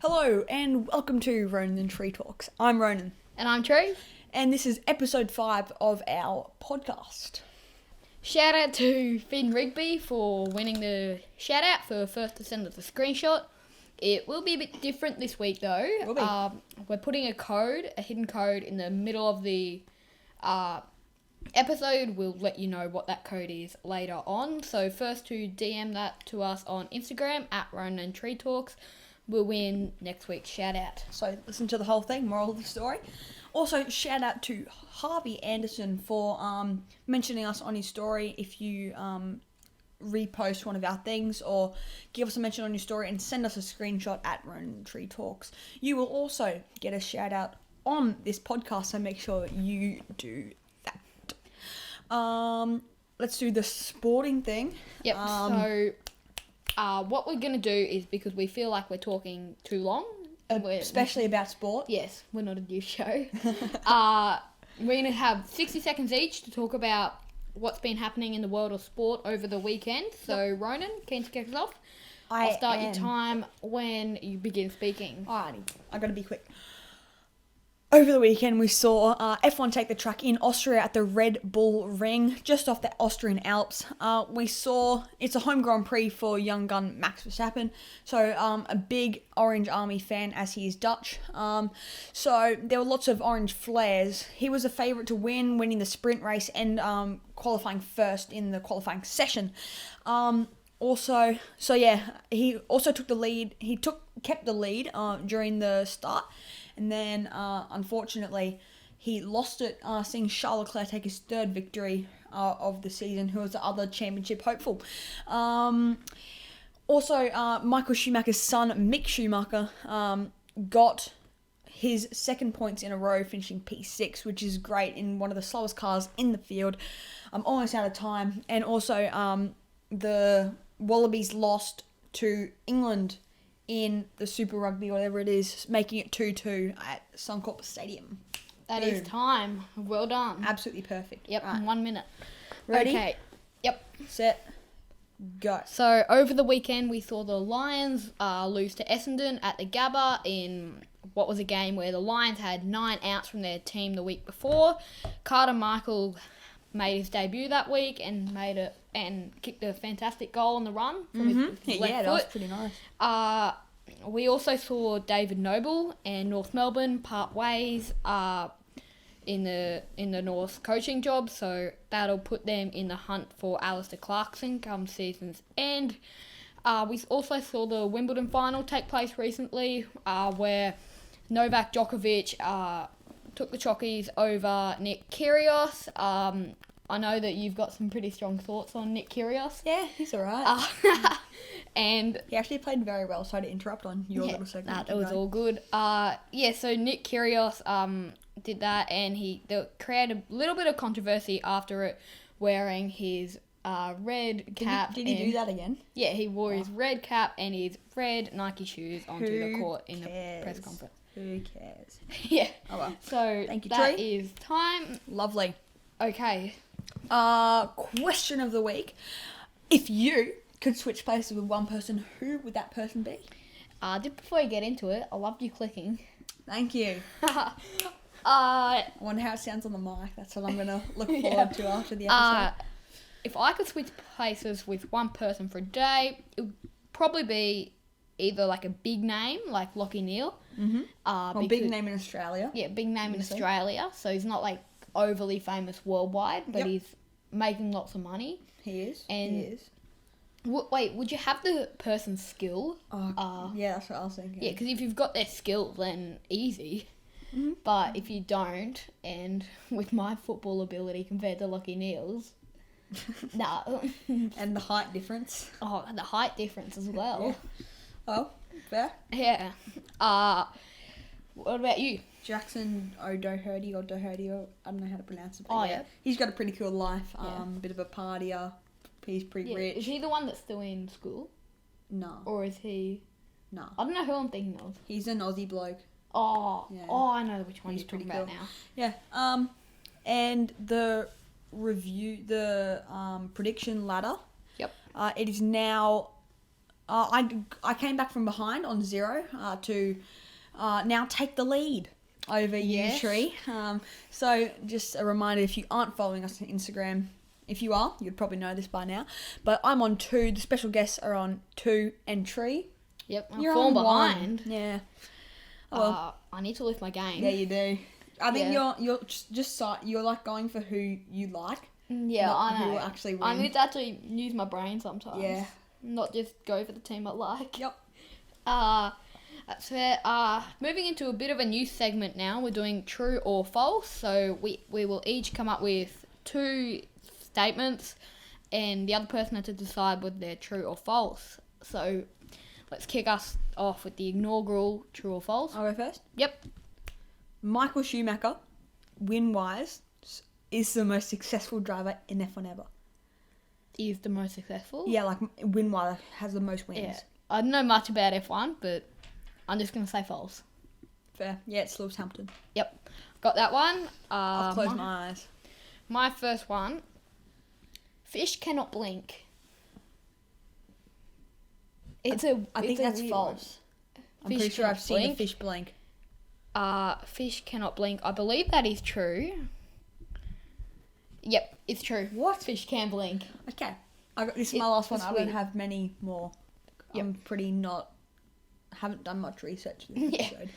Hello and welcome to Ronan and Tree Talks. I'm Ronan. And I'm Tree. And this is episode 5 of our podcast. Shout out to Finn Rigby for winning the shout out for first to send us a screenshot. It will be a bit different this week though. We're putting a hidden code in the middle of the episode. We'll let you know what that code is later on. So first to DM that to us on Instagram at Ronan and Tree Talks. Will win next week's shout out. So listen to the whole thing, moral of the story. Also, shout out to Harvey Anderson for mentioning us on his story. If you repost one of our things or give us a mention on your story and send us a screenshot at Ronan Tree Talks, you will also get a shout out on this podcast, so make sure you do that. Let's do the sporting thing. Yep, what we're going to do is, because we feel like we're talking too long. Especially about sport. Yes, we're not a news show. We're going to have 60 seconds each to talk about what's been happening in the world of sport over the weekend. So, Ronan, keen to kick us off? I'll start your time when you begin speaking. Alrighty, I got to be quick. Over the weekend, we saw F1 take the track in Austria at the Red Bull Ring, just off the Austrian Alps. We saw it's a home Grand Prix for young gun Max Verstappen, so a big Orange Army fan as he is Dutch. So there were lots of orange flares. He was a favourite to win, winning the sprint race and qualifying first in the qualifying session. He also took the lead. He kept the lead during the start. And then, unfortunately, he lost it, seeing Charles Leclerc take his third victory of the season, who was the other championship hopeful. Michael Schumacher's son, Mick Schumacher, got his second points in a row, finishing P6, which is great in one of the slowest cars in the field. I'm almost out of time. And also, the Wallabies lost to England in the Super Rugby, whatever it is, making it 2-2 at Suncorp Stadium. That is time. Well done. Absolutely perfect. Yep, right. 1 minute. Ready? Okay. Yep. Set. Go. So, over the weekend, we saw the Lions lose to Essendon at the Gabba in what was a game where the Lions had 9 outs from their team the week before. Carter Michael made his debut that week and kicked a fantastic goal on the run from his left foot. That was pretty nice. We also saw David Noble and North Melbourne part ways in the North coaching job, so that'll put them in the hunt for Alistair Clarkson come season's end. We also saw the Wimbledon final take place recently, where Novak Djokovic took the chockies over Nick Kyrgios. I know that you've got some pretty strong thoughts on Nick Kyrgios. Yeah, he's alright. And he actually played very well. Sorry to interrupt on your little segment. That was all good. So Nick Kyrgios did that, and they created a little bit of controversy after it, wearing his red cap. Did he do that again? Yeah, he wore his red cap and his red Nike shoes onto the court in the press conference. Who cares? Yeah. Oh well. So thank you, that Tree. is time. Lovely. Okay. Question of the week. If you could switch places with one person, who would that person be? Just before you get into it, I loved you clicking. Thank you. I wonder how it sounds on the mic. That's what I'm going to look forward to after the episode. If I could switch places with one person for a day, it would probably be either like a big name, like Lachie Neale. Mm-hmm. Big name in Australia. Yeah, big name in Australia. So he's not like overly famous worldwide, but he's making lots of money. He is. Would you have the person's skill? Yeah, that's what I was thinking. Yeah, because if you've got their skill, then easy. Mm-hmm. But if you don't, and with my football ability compared to Lachie Neale's, no. And the height difference. Oh, the height difference as well. Yeah. Oh, fair. Yeah. What about you? Jackson O'Doherty, I don't know how to pronounce it. Oh, yeah. He's got a pretty cool life. Bit of a partier. He's pretty rich. Is he the one that's still in school? No. Or is he... No. I don't know who I'm thinking of. He's an Aussie bloke. Oh, yeah. I know which one you're talking about now. Yeah. And the prediction ladder. Yep. It is now I came back from behind on 0 to now take the lead over Yes. Tree. So just a reminder, if you aren't following us on Instagram, if you are, you'd probably know this by now. But I'm on 2. The special guests are on 2 and Tree. Yep, I'm You're falling on 1. behind. Yeah. Oh, well. I need to lift my game. Yeah, you do. I think Yeah. you're just you're like going for who you like. Yeah, not I know. who will actually I win. need to actually use my brain sometimes. Yeah. Not just go for the team I like. Yep. That's fair. Moving into a bit of a new segment now. We're doing true or false. So we will each come up with 2 statements, and the other person had to decide whether they're true or false. So let's kick us off with the inaugural true or false. I'll go first. Yep. Michael Schumacher, win-wise, is the most successful driver in F1 ever. Is the most successful. Yeah, like win-wise has the most wins. Yeah. I don't know much about F1, but I'm just going to say false. Fair. Yeah, it's Lewis Hamilton. Yep. Got that one. I've closed my eyes. My first one. Fish cannot blink. I think that's false. I'm Fish pretty sure I've cannot seen a blink. fish blink. Fish cannot blink. I believe that is true. Yep, it's true. What? Fish can blink. Okay. This is my last one. it's I don't weird. have many more. Yep. I'm pretty not... haven't done much research for this Yeah. episode.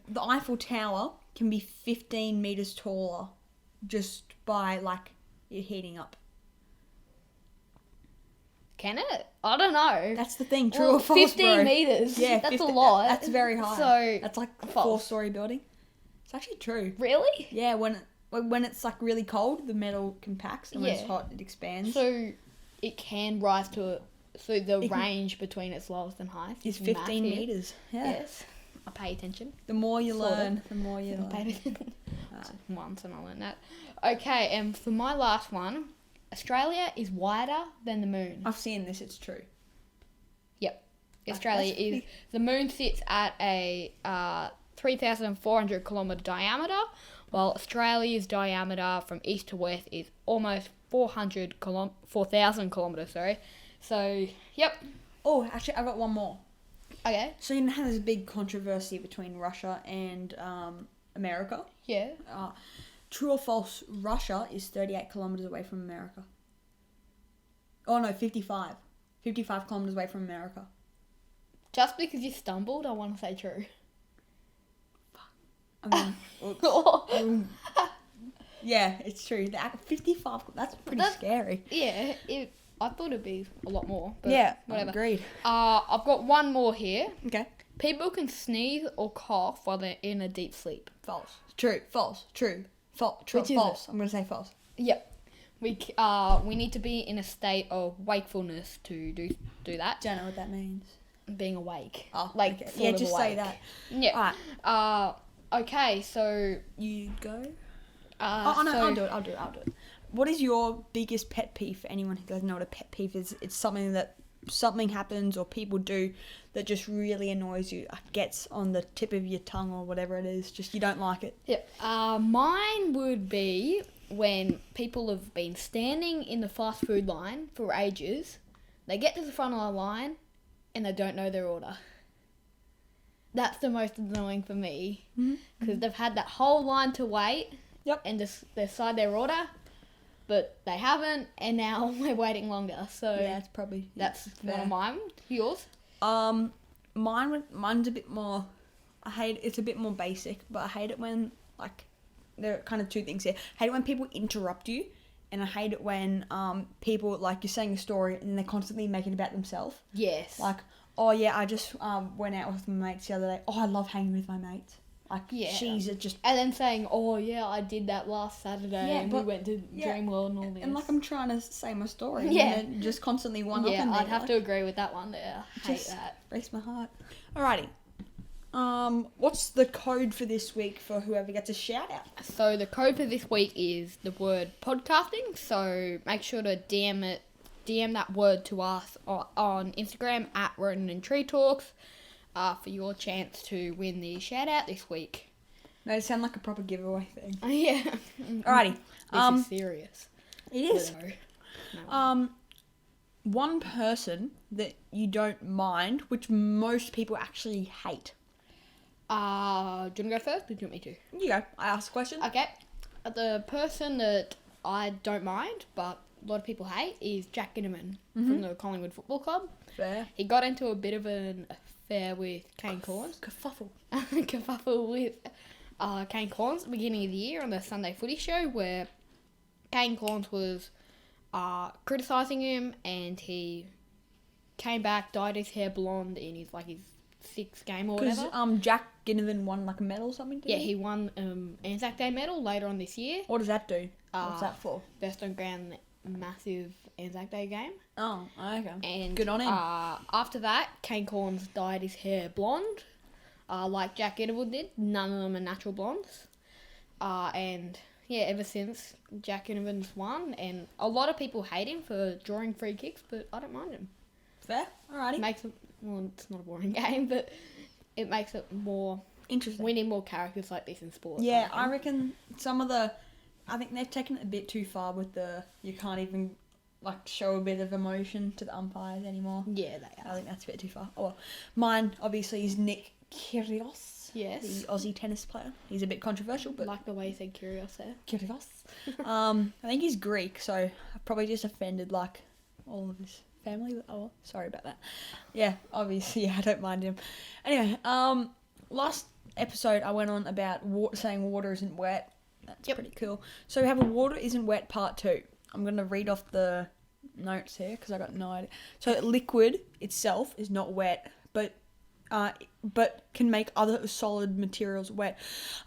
The Eiffel Tower can be 15 metres taller just by, like, it heating up. Can it? I don't know. That's the thing, true Well, or false, 15 bro? metres. Yeah, That's 50 a lot. That's very high. So, that's like a false. 4-story building. It's actually true. Really? Yeah, when it's like really cold, the metal compacts, and when it's Yeah. hot, it expands. So, it can rise to... So, the It can- range between its lowest and highest it's is 15 massive. meters. Yeah. Yes. I pay attention. The more you Sort of. learn, the more you I learn. paid attention once and I learned that. Okay, and for my last one, Australia is wider than the moon. I've seen this. It's true. Yep. Australia that's is... pretty- The moon sits at a 3,400 kilometre diameter, while Australia's diameter from east to west is almost 4,000 kilometres, sorry. So, yep. Oh, actually, I got one more. Okay. So you know how there's a big controversy between Russia and America? Yeah. True or false, Russia is 38 kilometres away from America. Oh no, 55. 55 kilometres away from America. Just because you stumbled, I want to say true. I mean, yeah, it's true. 55, that's pretty That's- scary. Yeah, I thought it'd be a lot more. But Yeah, whatever. agreed. I've got one more here. Okay. People can sneeze or cough while they're in a deep sleep. False. True. False. True. False. True. Which is False. I'm going to say false. Yep. We need to be in a state of wakefulness to do that. Don't know what that means. Being awake. Oh, like okay. sort Yeah, of just awake. say that. Yeah. Alright. Okay, so You go? no, no, I'll do it. What is your biggest pet peeve for anyone who doesn't know what a pet peeve is? It's something happens or people do that just really annoys you, gets on the tip of your tongue or whatever it is. Just you don't like it. Yep. Mine would be when people have been standing in the fast food line for ages, they get to the front of the line, and they don't know their order. That's the most annoying for me, because they've had that whole line to wait. Yep. And just decide their order, but they haven't, and now we're waiting longer. So Yeah, it's probably that's one fair. of mine. Yours? Mine's a bit more. It's a bit more basic, but I hate it when there are kind of 2 things here. I hate it when people interrupt you, and I hate it when people you're saying a story and they're constantly making it about themselves. Yes. Like, oh yeah, I just went out with my mates the other day. Oh, I love hanging with my mates. Yeah. She's just And then saying, "Oh yeah, I did that last Saturday, Yeah, and but- we went to yeah. Dreamworld and all this." and I'm trying to say my story. Yeah. And then just constantly one yeah, up. And I'd have to agree with that one there. I hate Just- that. breaks my heart. Alrighty. What's the code for this week for whoever gets a shout out? So the code for this week is the word podcasting. So make sure to DM that word to us on Instagram at Ronan and Tree Talks for your chance to win the shout out this week. No, it sounds like a proper giveaway thing. Yeah. Alrighty. This is serious. It is. No. One person that you don't mind, which most people actually hate? Do you want to go first or do you want me to? You go. I asked a question. Okay. The person that I don't mind, but a lot of people hate, is Jack Ginnivan from the Collingwood Football Club. Fair. He got into a bit of an affair with Kane Cornes. Kerfuffle with Kane Cornes at the beginning of the year on the Sunday Footy Show, where Kane Cornes was criticising him, and he came back, dyed his hair blonde in his sixth game or whatever. Because Jack Ginnivan won like a medal or something. Yeah, he won Anzac Day medal later on this year. What does that do? What's that for? Best on ground, massive Anzac Day game. Oh, okay. And good on him. After that, Kane Cornes dyed his hair blonde, like Jack Ginnivan did. None of them are natural blondes. And yeah, ever since, Jack Ginnivan's won, and a lot of people hate him for drawing free kicks, but I don't mind him. Fair. Alrighty. Makes it, well, it's not a boring game, but it makes it more interesting. We need more characters like this in sport. Yeah, I reckon I think they've taken it a bit too far with you can't even show a bit of emotion to the umpires anymore. Yeah, they are. I think that's a bit too far. Oh, well, mine obviously is Nick Kyrgios. Yes. The Aussie tennis player. He's a bit controversial, but like the way you said Kyrgios there. Kyrgios. I think he's Greek, so I've probably just offended all of his family. Oh, sorry about that. Yeah, obviously, I don't mind him. Anyway, last episode I went on about saying water isn't wet. That's pretty cool. So we have a water isn't wet part 2. I'm going to read off the notes here because I got no idea. So liquid itself is not wet, but can make other solid materials wet.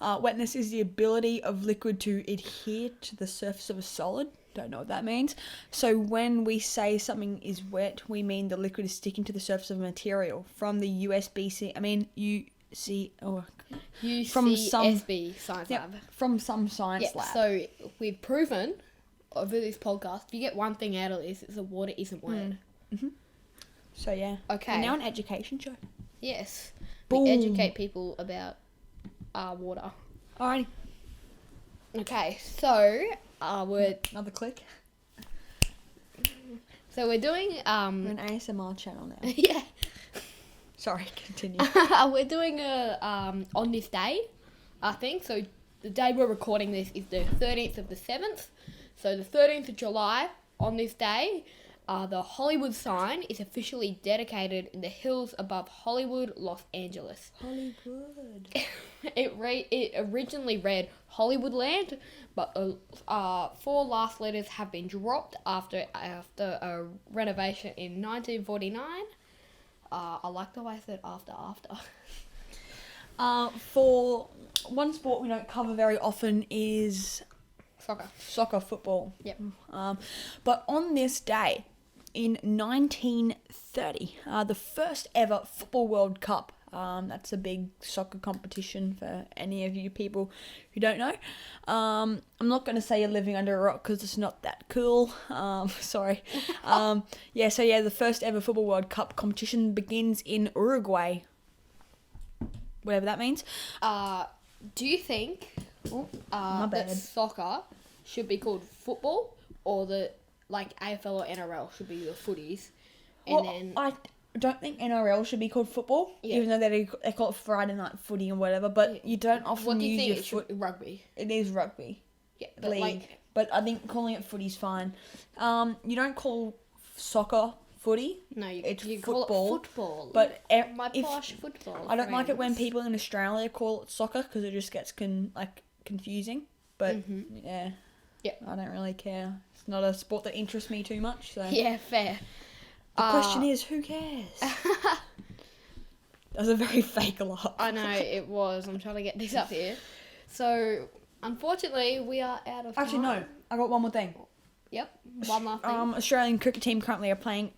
Wetness is the ability of liquid to adhere to the surface of a solid. Don't know what that means. So when we say something is wet, we mean the liquid is sticking to the surface of a material. From the USBC, UCSB Science Lab. From some science lab. So we've proven over this podcast, if you get one thing out of this, it's that water isn't wet. Mm-hmm. So yeah. Okay. We're now an education show. Yes. Boom. We educate people about water. Alrighty. Okay, so we're Another click. we're doing We're an ASMR channel now. yeah. Sorry, continue. We're doing a on this day, I think. So the day we're recording this is the 13th of the 7th. So the 13th of July, on this day, the Hollywood sign is officially dedicated in the hills above Hollywood, Los Angeles. Hollywood. It originally read Hollywoodland, but 4 last letters have been dropped after a renovation in 1949. I like the way I said after. For one sport we don't cover very often is Soccer. Football. Yep. But on this day, in 1930, the first ever Football World Cup. That's a big soccer competition for any of you people who don't know. I'm not going to say you're living under a rock because it's not that cool. Sorry. The first ever Football World Cup competition begins in Uruguay. Whatever that means. Do you think that soccer should be called football, or that AFL or NRL should be the footies? I don't think NRL should be called football, even though they call it Friday night footy and whatever. But you don't often what do you use think your it should be? Rugby. It is rugby. Yeah, league. But I think calling it footy's fine. You don't call soccer footy. No, it's you football. Call it football. But my posh football. I don't like it when people in Australia call it soccer because it just gets confusing. But yeah, I don't really care. It's not a sport that interests me too much. So yeah, fair. The question is, who cares? That was a very fake laugh. I know, it was. I'm trying to get this up here. So, unfortunately, we are out of time. Actually, no. I got one more thing. Yep, one last thing. Australian cricket team currently are playing...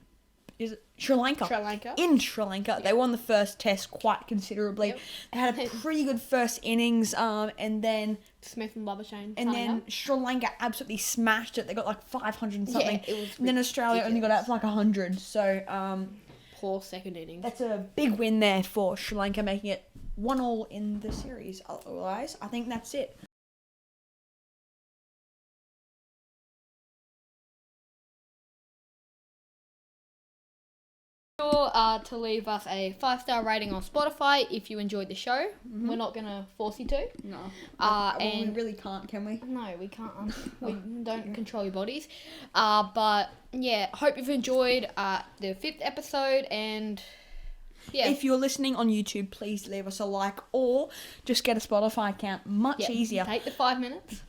Is it Sri Lanka? Sri Lanka. In Sri Lanka. Yep. They won the first test quite considerably. Yep. They had a pretty good first innings, and then... Smith and Labuschagne. And then Sri Lanka absolutely smashed it. They got 500 and something. Yeah, it was and then Australia only got out for 100. So, poor second innings. That's a big win there for Sri Lanka, making it 1-1 in the series. Otherwise, I think that's it. Sure to leave us a 5-star rating on Spotify if you enjoyed the show. We're not going to force you to. No. And we really can't, can we? no, we can't. We don't control your bodies. But yeah, hope you've enjoyed the 5th episode, and yeah. If you're listening on YouTube, please leave us a like or just get a Spotify account. Much easier. Take the 5 minutes.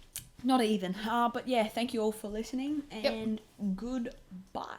Not even. But yeah, thank you all for listening and goodbye.